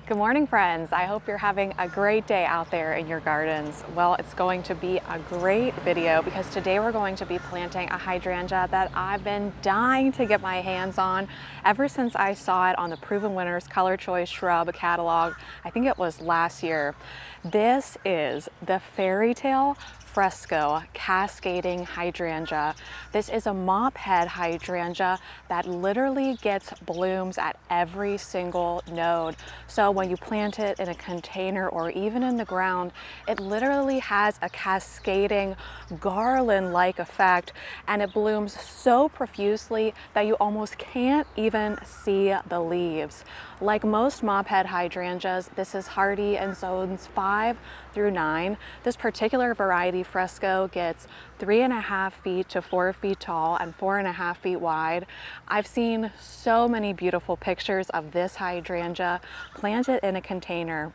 Good morning, friends. I hope you're having a great day out there in your gardens. Well, it's going to be a great video because today we're going to be planting a hydrangea that I've been dying to get my hands on ever since I saw it on the Proven Winners Color Choice Shrub catalog. I think it was last year. This is the Fairytrail Fresco Cascading Hydrangea. This is a mop head hydrangea that literally gets blooms at every single node. So when you plant it in a container or even in the ground, it literally has a cascading garland-like effect, and it blooms so profusely that you almost can't even see the leaves. Like most mop head hydrangeas, this is hardy in zones 5 through 9. This particular variety, Fresco, gets 3.5 feet to 4 feet tall and 4.5 feet wide. I've seen so many beautiful pictures of this hydrangea planted in a container.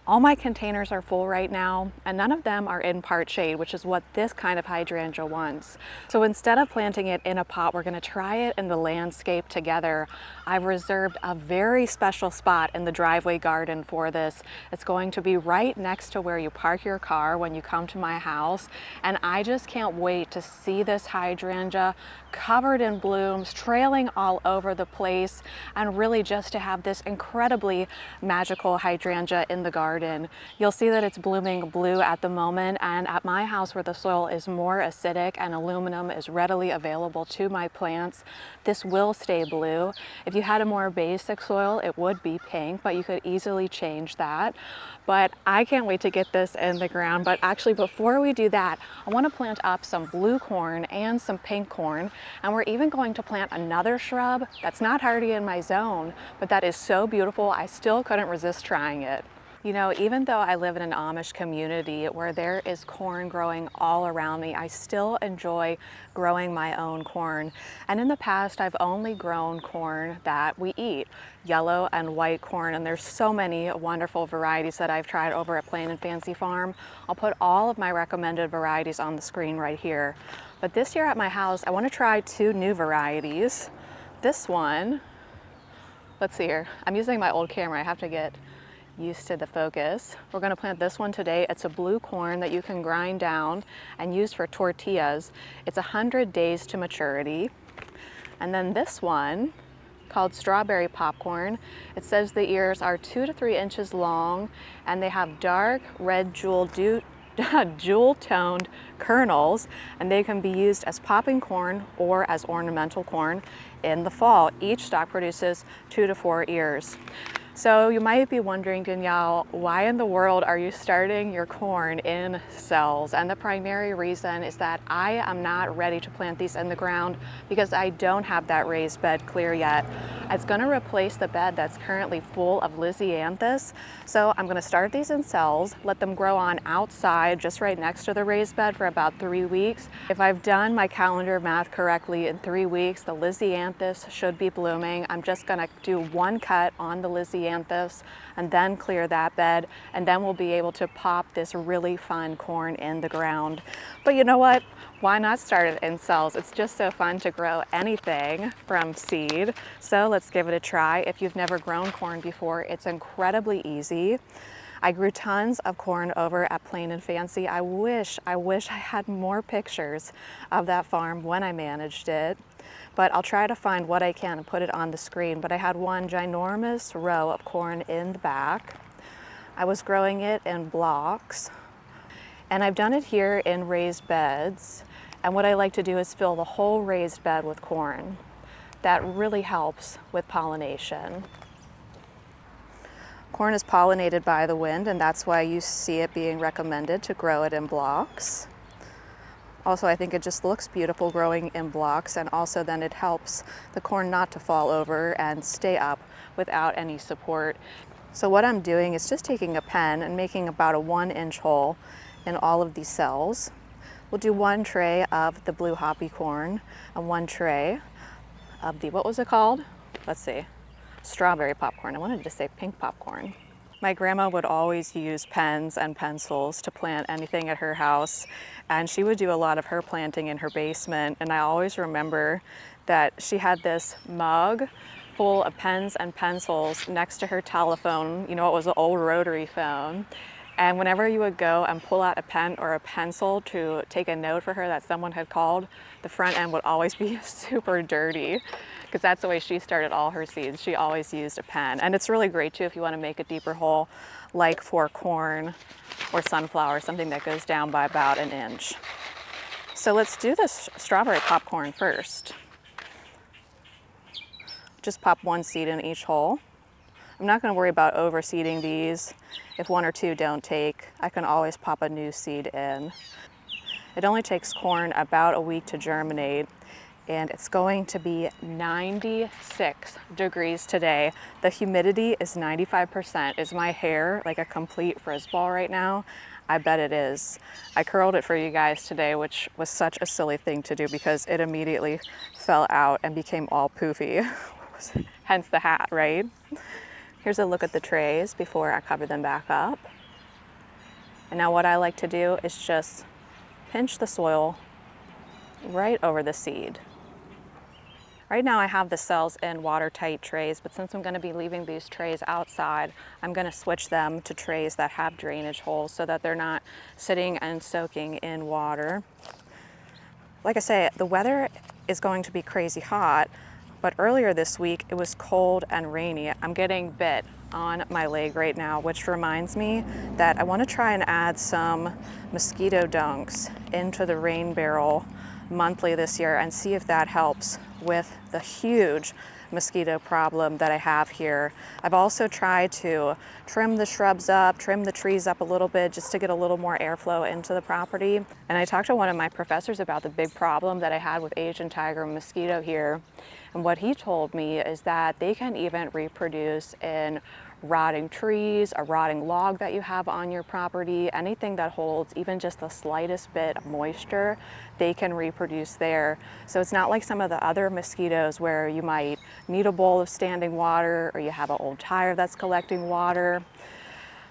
All my containers are full right now, and none of them are in part shade, which is what this kind of hydrangea wants. So instead of planting it in a pot, we're going to try it in the landscape together. I've reserved a very special spot in the driveway garden for this. It's going to be right next to where you park your car when you come to my house, and I just can't wait to see this hydrangea covered in blooms, trailing all over the place, and really just to have this incredibly magical hydrangea in the garden. You'll see that it's blooming blue at the moment, and at my house where the soil is more acidic and aluminum is readily available to my plants, this will stay blue. If you had a more basic soil, it would be pink, but you could easily change that. But I can't wait to get this in the ground. But actually, before we do that, I want to plant up some blue corn and some pink corn. And we're even going to plant another shrub that's not hardy in my zone, but that is so beautiful, I still couldn't resist trying it. You know, even though I live in an Amish community where there is corn growing all around me, I still enjoy growing my own corn. And in the past, I've only grown corn that we eat, yellow and white corn. And there's so many wonderful varieties that I've tried over at Plain and Fancy Farm. I'll put all of my recommended varieties on the screen right here. But this year at my house, I want to try 2 new varieties. This one, let's see here. I'm using my old camera. I have to get used to the focus. We're going to plant this one today. It's a blue corn that you can grind down and use for tortillas. It's 100 days to maturity. And then this one, called strawberry popcorn, it says the ears are 2 to 3 inches long, and they have dark red jewel-toned kernels, and they can be used as popping corn or as ornamental corn in the fall. Each stalk produces 2 to 4 ears. So you might be wondering, Danielle, why in the world are you starting your corn in cells? And the primary reason is that I am not ready to plant these in the ground because I don't have that raised bed clear yet. It's going to replace the bed that's currently full of Lisianthus. So I'm going to start these in cells, let them grow on outside just right next to the raised bed for about 3 weeks. If I've done my calendar math correctly, in 3 weeks, the Lisianthus should be blooming. I'm just going to do 1 cut on the Lisianthus and then clear that bed, and then we'll be able to pop this really fun corn in the ground. But you know what? Why not start it in cells? It's just so fun to grow anything from seed. So let's give it a try. If you've never grown corn before, it's incredibly easy. I grew tons of corn over at Plain and Fancy. I wish I had more pictures of that farm when I managed it. But I'll try to find what I can and put it on the screen. But I had one ginormous row of corn in the back. I was growing it in blocks. And I've done it here in raised beds. And what I like to do is fill the whole raised bed with corn. That really helps with pollination. Corn is pollinated by the wind, and that's why you see it being recommended to grow it in blocks. Also, I think it just looks beautiful growing in blocks, and also then it helps the corn not to fall over and stay up without any support. So what I'm doing is just taking a pen and making about a 1-inch hole in all of these cells. We'll do 1 tray of the blue hoppy corn and 1 tray of the, what was it called? Let's see, strawberry popcorn. I wanted to say pink popcorn. My grandma would always use pens and pencils to plant anything at her house, and she would do a lot of her planting in her basement. And I always remember that she had this mug full of pens and pencils next to her telephone. You know, it was an old rotary phone. And whenever you would go and pull out a pen or a pencil to take a note for her that someone had called, the front end would always be super dirty, because that's the way she started all her seeds. She always used a pen. And it's really great too if you want to make a deeper hole, like for corn or sunflower, something that goes down by about an inch. So let's do this strawberry popcorn first. Just pop one seed in each hole. I'm not going to worry about overseeding these. If one or two don't take, I can always pop a new seed in. It only takes corn about a week to germinate, and it's going to be 96 degrees today. The humidity is 95%. Is my hair like a complete frisball right now? I bet it is. I curled it for you guys today, which was such a silly thing to do because it immediately fell out and became all poofy. Hence the hat, right? Here's a look at the trays before I cover them back up. And now what I like to do is just pinch the soil right over the seed. Right now I have the cells in watertight trays, but since I'm going to be leaving these trays outside, I'm going to switch them to trays that have drainage holes so that they're not sitting and soaking in water. Like I say, the weather is going to be crazy hot, but earlier this week it was cold and rainy. I'm getting bit on my leg right now, which reminds me that I want to try and add some mosquito dunks into the rain barrel monthly this year and see if that helps with the huge mosquito problem that I have here. I've also tried to trim the shrubs up, trim the trees up a little bit just to get a little more airflow into the property. And I talked to one of my professors about the big problem that I had with Asian tiger mosquito here. And what he told me is that they can even reproduce in rotting trees, a rotting log that you have on your property, anything that holds even just the slightest bit of moisture, they can reproduce there. So it's not like some of the other mosquitoes where you might need a bowl of standing water or you have an old tire that's collecting water.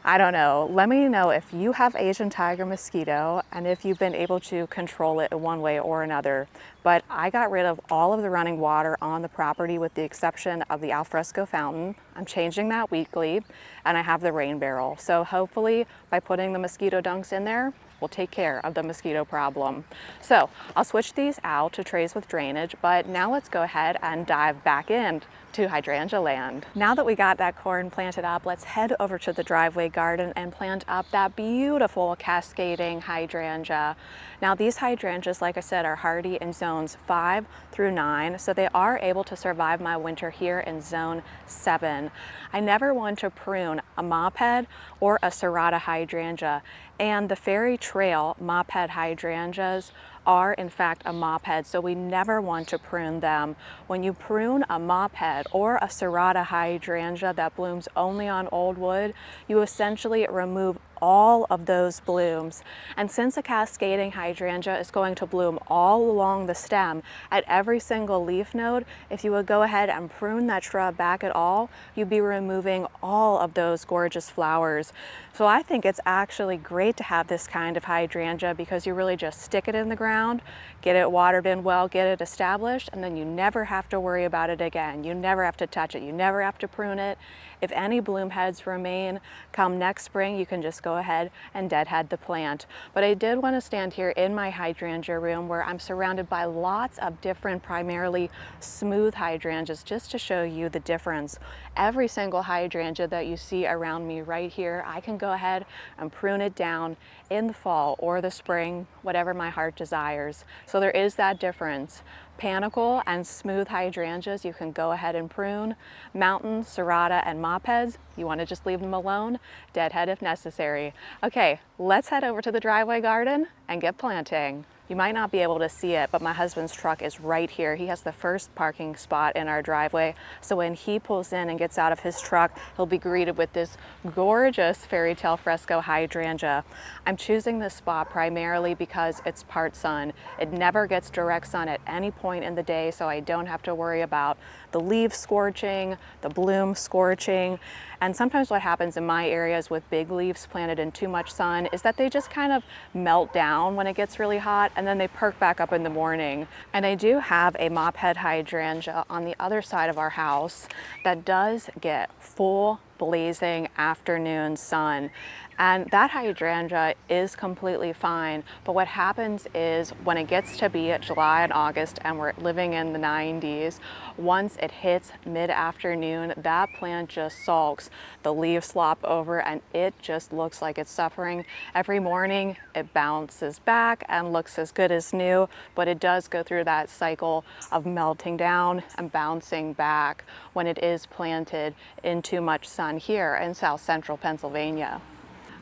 I don't know. Let me know if you have Asian tiger mosquito and if you've been able to control it in one way or another. But I got rid of all of the running water on the property with the exception of the al fresco fountain. I'm changing that weekly, and I have the rain barrel. So hopefully by putting the mosquito dunks in there, we'll take care of the mosquito problem. So I'll switch these out to trays with drainage, but now let's go ahead and dive back in to hydrangea land. Now that we got that corn planted up, let's head over to the driveway garden and plant up that beautiful cascading hydrangea. Now these hydrangeas, like I said, are hardy in zones 5 through 9, so they are able to survive my winter here in zone 7. I never want to prune a mophead or a serrata hydrangea, and the Fairytrail mophead hydrangeas are in fact a mophead, so we never want to prune them. When you prune a mophead or a serrata hydrangea that blooms only on old wood, you essentially remove all of those blooms. And since a cascading hydrangea is going to bloom all along the stem at every single leaf node, if you would go ahead and prune that shrub back at all, you'd be removing all of those gorgeous flowers. So I think it's actually great to have this kind of hydrangea because you really just stick it in the ground, get it watered in well, get it established, and then you never have to worry about it again. You never have to touch it. You never have to prune it. If any bloom heads remain come next spring, you can just go ahead and deadhead the plant. But I did want to stand here in my hydrangea room where I'm surrounded by lots of different primarily smooth hydrangeas just to show you the difference. Every single hydrangea that you see around me right here, I can go ahead and prune it down in the fall or the spring, whatever my heart desires. So there is that difference. Panicle and smooth hydrangeas you can go ahead and prune. Mountain, serrata, and mopheads, you want to just leave them alone, deadhead if necessary. Okay, let's head over to the driveway garden and get planting. You might not be able to see it, but my husband's truck is right here. He has the first parking spot in our driveway. So when he pulls in and gets out of his truck, he'll be greeted with this gorgeous Fairytrail Fresco hydrangea. I'm choosing this spot primarily because it's part sun. It never gets direct sun at any point in the day, so I don't have to worry about the leaves scorching, the bloom scorching. And sometimes what happens in my areas with big leaves planted in too much sun is that they just kind of melt down when it gets really hot. and then they perk back up in the morning. And I do have a mophead hydrangea on the other side of our house that does get full blazing afternoon sun. And that hydrangea is completely fine, but what happens is when it gets to be July and August and we're living in the 90s, once it hits mid-afternoon, that plant just sulks. The leaves slop over and it just looks like it's suffering. Every morning it bounces back and looks as good as new, but it does go through that cycle of melting down and bouncing back when it is planted in too much sun here in South Central Pennsylvania.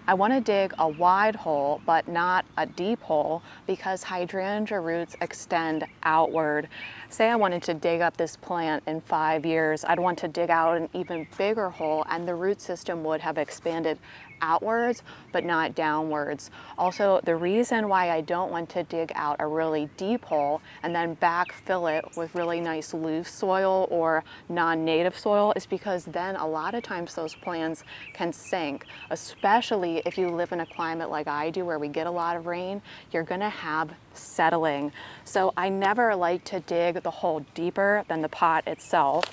I want to dig a wide hole, but not a deep hole, because hydrangea roots extend outward. Say I wanted to dig up this plant in 5 years, I'd want to dig out an even bigger hole and the root system would have expanded outwards, but not downwards. Also, the reason why I don't want to dig out a really deep hole and then backfill it with really nice loose soil or non-native soil is because then a lot of times those plants can sink, especially if you live in a climate like I do where we get a lot of rain. You're gonna have settling. So I never like to dig the hole deeper than the pot itself.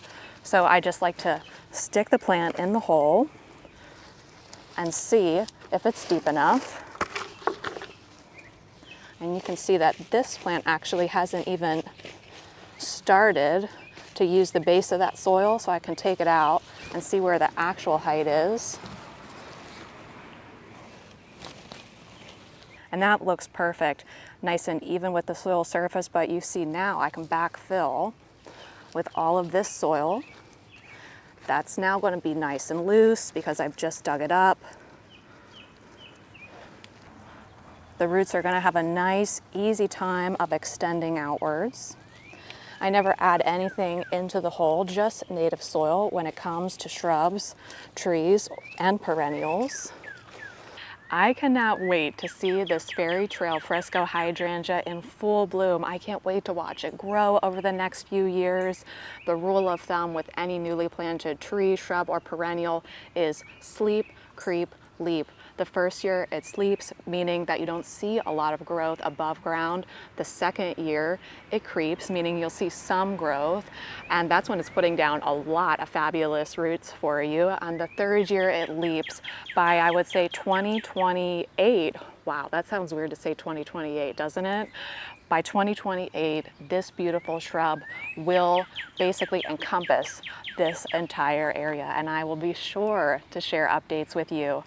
So I just like to stick the plant in the hole and see if it's deep enough. And you can see that this plant actually hasn't even started to use the base of that soil, so I can take it out and see where the actual height is. And that looks perfect, nice and even with the soil surface, but you see now I can backfill with all of this soil. That's now going to be nice and loose because I've just dug it up. The roots are going to have a nice, easy time of extending outwards. I never add anything into the hole, just native soil when it comes to shrubs, trees, and perennials. I cannot wait to see this Fairytrail Fresco hydrangea in full bloom. I can't wait to watch it grow over the next few years. The rule of thumb with any newly planted tree, shrub, or perennial is sleep, creep, leap. The first year it sleeps, meaning that you don't see a lot of growth above ground. The second year it creeps, meaning you'll see some growth, and that's when it's putting down a lot of fabulous roots for you. And the third year it leaps. By, I would say, 2028, wow, that sounds weird to say 2028, doesn't it? By 2028, this beautiful shrub will basically encompass this entire area, and I will be sure to share updates with you.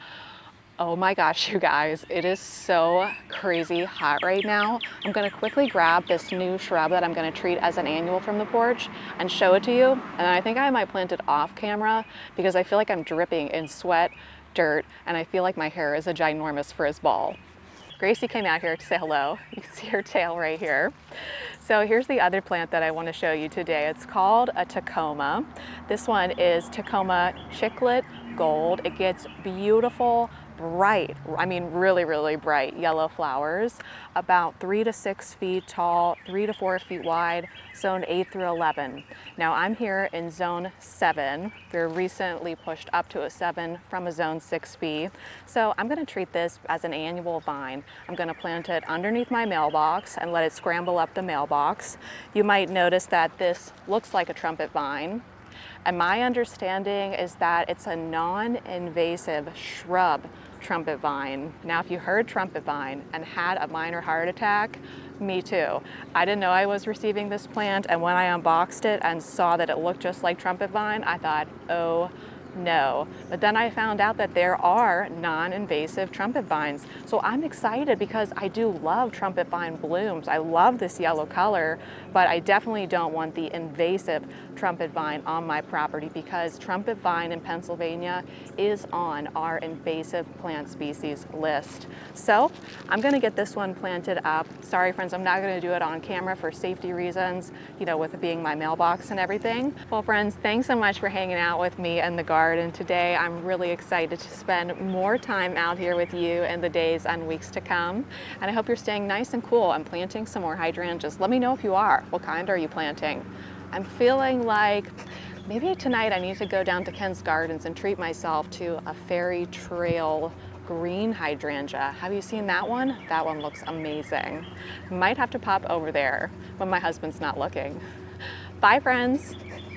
Oh my gosh, you guys, it is so crazy hot right now. I'm gonna quickly grab this new shrub that I'm gonna treat as an annual from the porch and show it to you. And I think I might plant it off camera because I feel like I'm dripping in sweat, dirt, and I feel like my hair is a ginormous frizz ball. Gracie came out here to say hello. You can see her tail right here. So here's the other plant that I want to show you today. It's called a Tecoma. This one is Tecoma Chicklet Gold. It gets beautiful, bright, I mean really, really bright yellow flowers, about 3 to 6 feet tall, 3 to 4 feet wide, zone 8 through 11. Now I'm here in zone 7. We're recently pushed up to a 7 from a zone 6B. So I'm going to treat this as an annual vine. I'm going to plant it underneath my mailbox and let it scramble up the mailbox. You might notice that this looks like a trumpet vine. And my understanding is that it's a non-invasive shrub trumpet vine. Now, if you heard trumpet vine and had a minor heart attack, me too. I didn't know I was receiving this plant, and when I unboxed it and saw that it looked just like trumpet vine, I thought, oh no. But then I found out that there are non-invasive trumpet vines. So I'm excited because I do love trumpet vine blooms. I love this yellow color, but I definitely don't want the invasive trumpet vine on my property because trumpet vine in Pennsylvania is on our invasive plant species list. So I'm gonna get this one planted up. Sorry friends, I'm not gonna do it on camera for safety reasons, you know, with it being my mailbox and everything. Well friends, thanks so much for hanging out with me in the garden today. I'm really excited to spend more time out here with you in the days and weeks to come. And I hope you're staying nice and cool and planting some more hydrangeas. Let me know if you are. What kind are you planting? I'm feeling like maybe tonight I need to go down to Ken's Gardens and treat myself to a Fairytrail green hydrangea. Have you seen that one? That one looks amazing. Might have to pop over there when my husband's not looking. Bye, friends.